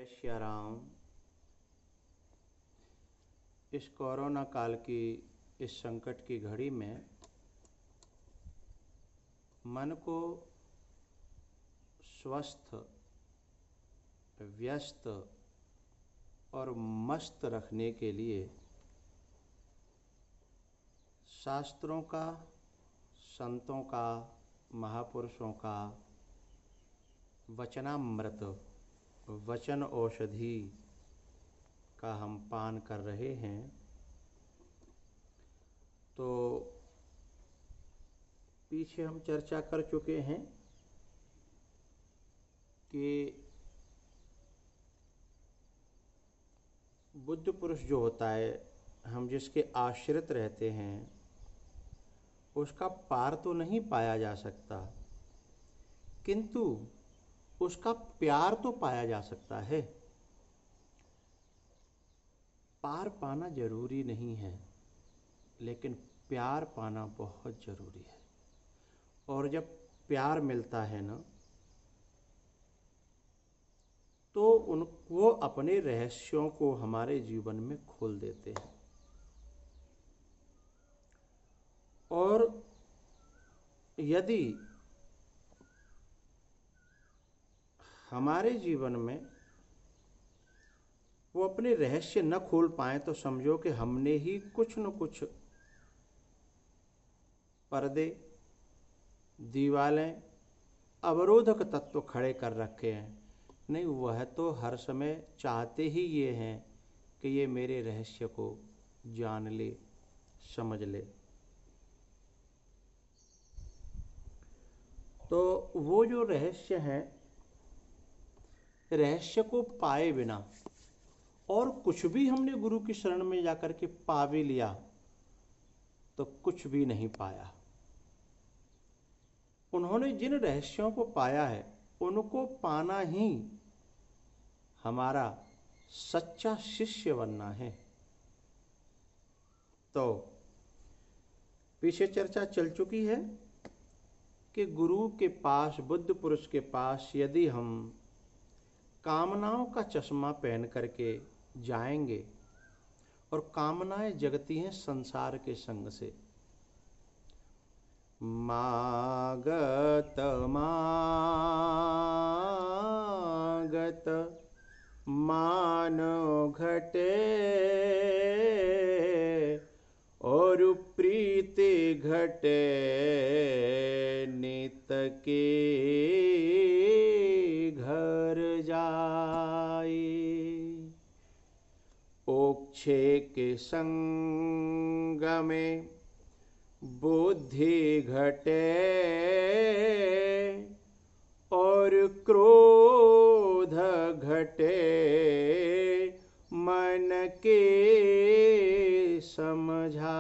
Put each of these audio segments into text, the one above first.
श्याराम। इस कोरोना काल की इस संकट की घड़ी में मन को स्वस्थ, व्यस्त और मस्त रखने के लिए शास्त्रों का, संतों का, महापुरुषों का वचनामृत, वचन औषधि का हम पान कर रहे हैं। तो पीछे हम चर्चा कर चुके हैं कि बुद्ध पुरुष जो होता है, हम जिसके आश्रित रहते हैं, उसका पार तो नहीं पाया जा सकता, किंतु उसका प्यार तो पाया जा सकता है। पार पाना जरूरी नहीं है, लेकिन प्यार पाना बहुत जरूरी है। और जब प्यार मिलता है ना, तो वो अपने रहस्यों को हमारे जीवन में खोल देते हैं। और यदि हमारे जीवन में वो अपने रहस्य न खोल पाए, तो समझो कि हमने ही कुछ न कुछ पर्दे, दीवारें, अवरोधक तत्व खड़े कर रखे हैं। नहीं, वह तो हर समय चाहते ही ये हैं कि ये मेरे रहस्य को जान ले, समझ ले। तो वो जो रहस्य है, रहस्य को पाए बिना और कुछ भी हमने गुरु की शरण में जाकर के पा भी लिया तो कुछ भी नहीं पाया। उन्होंने जिन रहस्यों को पाया है, उनको पाना ही हमारा सच्चा शिष्य बनना है। तो पीछे चर्चा चल चुकी है कि गुरु के पास, बुद्ध पुरुष के पास यदि हम कामनाओं का चश्मा पहन करके जाएंगे, और कामनाएं जगती हैं संसार के संग से। मागत मागत मानो घटे, और प्रीति घटे नित के घर जाए। ओक्षे के संग में बुद्धि घटे, और क्रोध घटे मन के समझाए।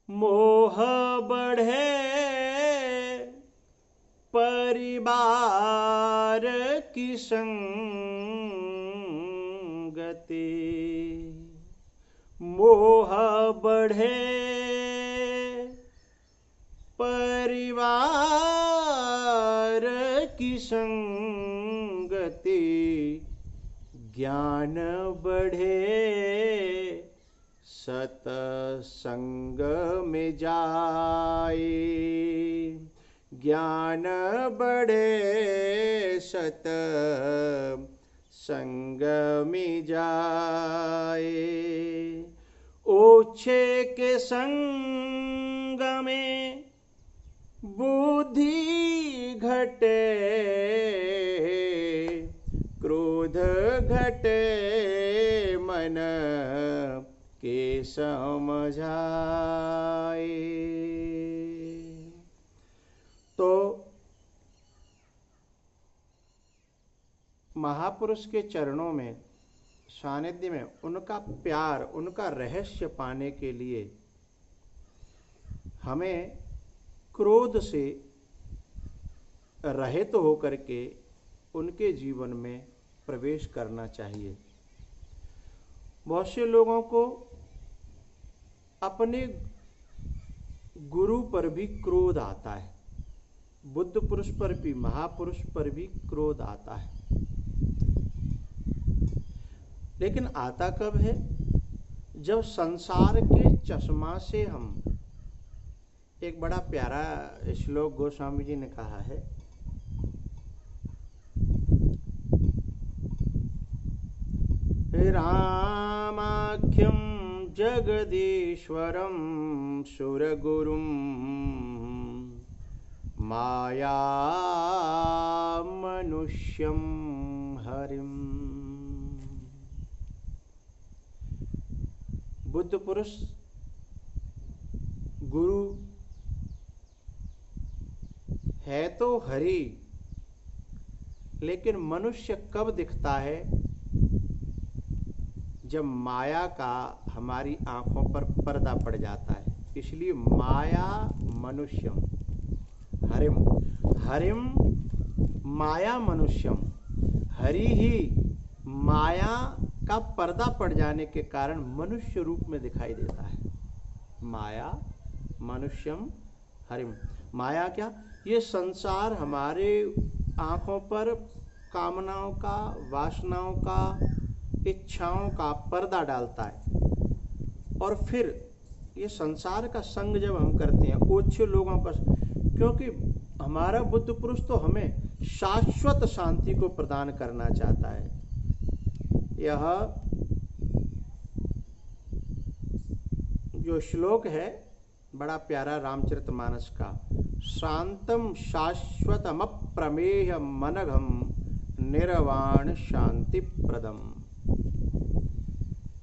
मोह बढ़े परिवार की संगति, मोह बढ़े परिवार की संगति, ज्ञान बढ़े सतसंग में जाए। ज्ञान बढ़े सतसंग में जाए। ओछे के संग में बुद्धि घटे, क्रोध घटे मन के समझाए। तो महापुरुष के चरणों में, सानिध्य में उनका प्यार, उनका रहस्य पाने के लिए हमें क्रोध से रहित होकर के उनके जीवन में प्रवेश करना चाहिए। बहुत से लोगों को अपने गुरु पर भी क्रोध आता है, बुद्ध पुरुष पर भी, महापुरुष पर भी क्रोध आता है। लेकिन आता कब है? जब संसार के चश्मा से हम, एक बड़ा प्यारा श्लोक गोस्वामी जी ने कहा है, रामाख्यम जगदीश्वरम सुरगुरुम माया मनुष्यम हरिम। बुद्ध पुरुष गुरु है तो हरि, लेकिन मनुष्य कब दिखता है? जब माया का हमारी आंखों पर पर्दा पड़ जाता है। इसलिए माया मनुष्यम हरिम, हरिम माया मनुष्यम, हरि ही माया का पर्दा पड़ जाने के कारण मनुष्य रूप में दिखाई देता है। माया मनुष्यम हरिम, माया क्या? ये संसार हमारे आंखों पर कामनाओं का, वासनाओं का, इच्छाओं का पर्दा डालता है। और फिर ये संसार का संग जब हम करते हैं, ओछे लोगों का, क्योंकि हमारा बुद्ध पुरुष तो हमें शाश्वत शांति को प्रदान करना चाहता है। यह जो श्लोक है बड़ा प्यारा रामचरितमानस का, शांतम शाश्वतम अप्रमेय मनघम निर्वाण शांति प्रदम।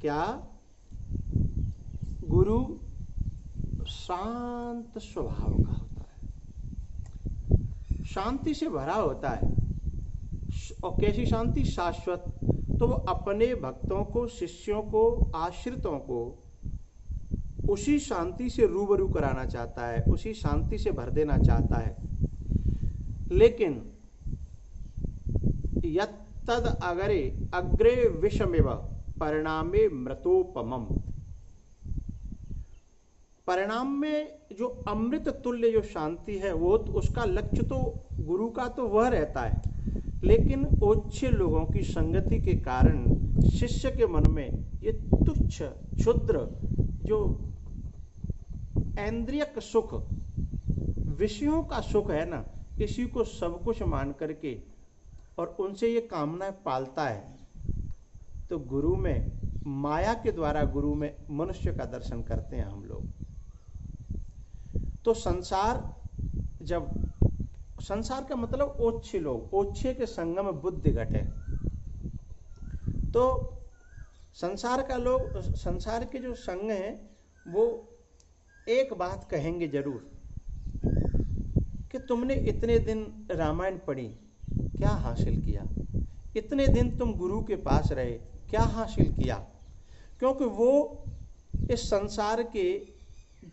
क्या? गुरु शांत स्वभाव का होता है, शांति से भरा होता है। और कैसी शांति? शाश्वत। तो वो अपने भक्तों को, शिष्यों को, आश्रितों को उसी शांति से रूबरू कराना चाहता है, उसी शांति से भर देना चाहता है। लेकिन यत्तद अगरे अग्रे विषमेव परिणामे मृतोपमम, परिणाम में जो अमृत तुल्य जो शांति है, वो उसका लक्ष्य तो गुरु का तो वह रहता है, लेकिन ओछे लोगों की संगति के कारण शिष्य के मन में ये तुच्छ क्षुद्र जो ऐन्द्रियक सुख, विषयों का सुख है ना, इसी को सब कुछ मान करके और उनसे ये कामनाएं पालता है। तो गुरु में, माया के द्वारा गुरु में मनुष्य का दर्शन करते हैं हम लोग। तो संसार, जब संसार का मतलब ओछे लोग, ओछे के संगम बुद्धि घटे। तो संसार का लोग, संसार के जो संग हैं, वो एक बात कहेंगे जरूर कि तुमने इतने दिन रामायण पढ़ी, क्या हासिल किया? इतने दिन तुम गुरु के पास रहे, क्या हासिल किया? क्योंकि वो इस संसार के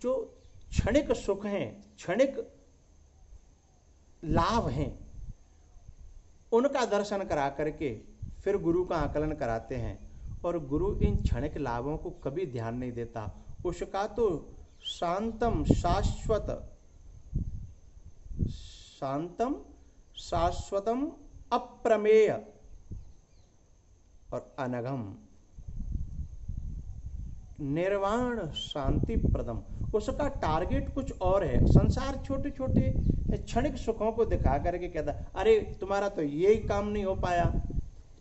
जो क्षणिक सुख हैं, क्षणिक लाभ हैं, उनका दर्शन करा करके फिर गुरु का आकलन कराते हैं। और गुरु इन क्षणिक लाभों को कभी ध्यान नहीं देता। उसका तो शांतम शाश्वत, शांतम शाश्वतम अप्रमेय और अनघम निर्वाण शांति प्रदम, उसका टारगेट कुछ और है। संसार छोटे छोटे क्षणिक सुखों को दिखा करके कहता, अरे तुम्हारा तो यही काम नहीं हो पाया,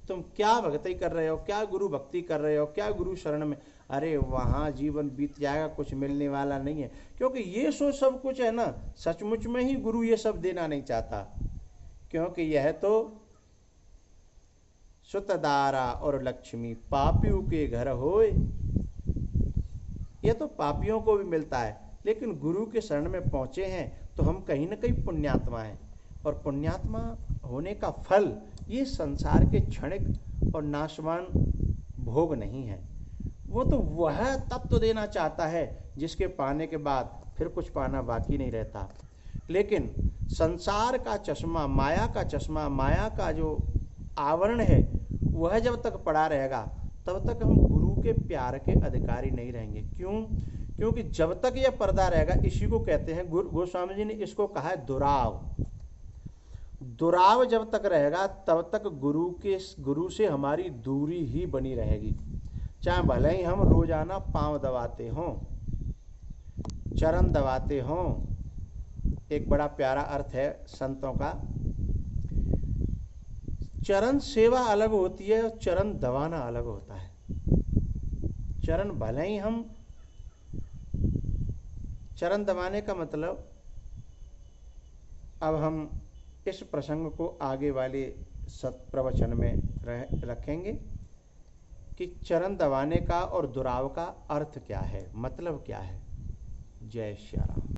तुम क्या भक्ति कर रहे हो, क्या गुरु भक्ति कर रहे हो, क्या गुरु शरण में, अरे वहां जीवन बीत जाएगा, कुछ मिलने वाला नहीं है। क्योंकि ये सब कुछ है ना, सचमुच में ही गुरु ये सब देना नहीं चाहता, क्योंकि यह तो सुतदारा और लक्ष्मी पापियों के घर होए, यह तो पापियों को भी मिलता है। लेकिन गुरु के शरण में पहुंचे हैं तो हम कहीं ना कहीं पुण्यात्मा हैं, और पुण्यात्मा होने का फल ये संसार के क्षणिक और नाशवान भोग नहीं है। वो तो वह तत्व देना चाहता है जिसके पाने के बाद फिर कुछ पाना बाकी नहीं रहता। लेकिन संसार का चश्मा, माया का चश्मा, माया का जो आवरण है, वह जब तक पड़ा रहेगा तब तक हम गुरु के प्यार के अधिकारी नहीं रहेंगे। क्यों? क्योंकि जब तक यह पर्दा रहेगा, इसी को कहते हैं, गोस्वामी जी ने इसको कहा है दुराव। दुराव जब तक रहेगा तब तक गुरु से हमारी दूरी ही बनी रहेगी। चाहे भले ही हम रोजाना पांव दबाते हों, चरण दबाते हों। एक बड़ा प्यारा अर्थ है संतों का, चरण सेवा अलग होती है और चरण दबाना अलग होता है। चरण भले ही हम, चरण दबाने का मतलब, अब हम इस प्रसंग को आगे वाले प्रवचन में रखेंगे कि चरण दबाने का और दुराव का अर्थ क्या है, मतलब क्या है। जय श्री राम।